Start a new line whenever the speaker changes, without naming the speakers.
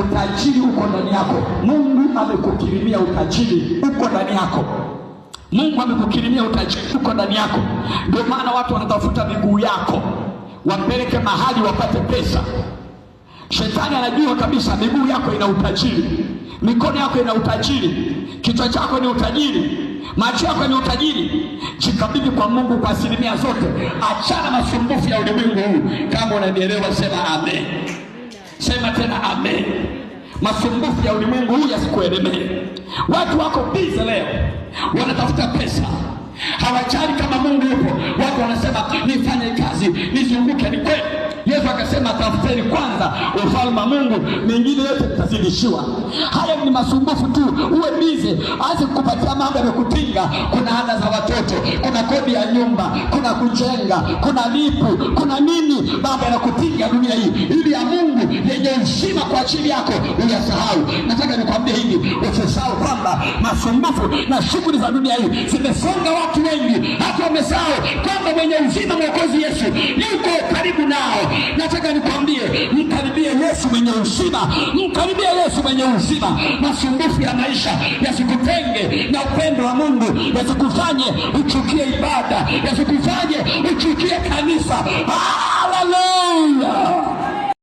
Utajiri uko ndani yako. Mungu amekukirimia utajiri uko ndani yako. Mungu amekukirimia utajiri uko ndani yako. Ndio maana watu wanatafuta miguu yako wapeleke mahali wapate pesa. Shetani anajua kabisa miguu yako ina utajiri, mikono yako ina utajiri, kichwa chako ni utajiri, macho yako ni utajiri. Jikabidhi kwa Mungu kwa asilimia zote. Achana masumbufu ya ulimwengu huu. Kama unanielewa sema amen. Sema tena amen. Masumbufu ya ulimwengu huu yasikuelemee. Watu wako busy leo, wanatafuta pesa, hawajali kama Mungu yupo. Watu wanasema nifanye kazi nizunguke. Ni kweli, Yesu akasema tafuteni kwanza ufalme wa Mungu, mengine yote mtazidishiwa. Haya ni masumbufu tu. Uwe busy, aanze kukupatia mambo yamekutinga. Kuna ada za watoto, kuna kodi ya nyumba, kuna kujenga, kuna lipu, kuna nini, mambo yanakutinga dunia hii. Ili ya Mungu yenye heshima kwa ajili yako uyasahau. Nataka nikwambie hivi, usisahau kwamba masumbufu na shughuli za dunia hii zimesonga watu wengi, hata wamesahau kwamba mwenye uzima Mwokozi Yesu yuko karibu nao. Nataka nikwambie, mkaribie Yesu mwenye uzima, mkaribie Yesu mwenye uzima. Masumbufu ya maisha yasikutenge na upendo wa Mungu, yasikufanye uchukie ibada, yasikufanye uchukie kanisa. Haleluya!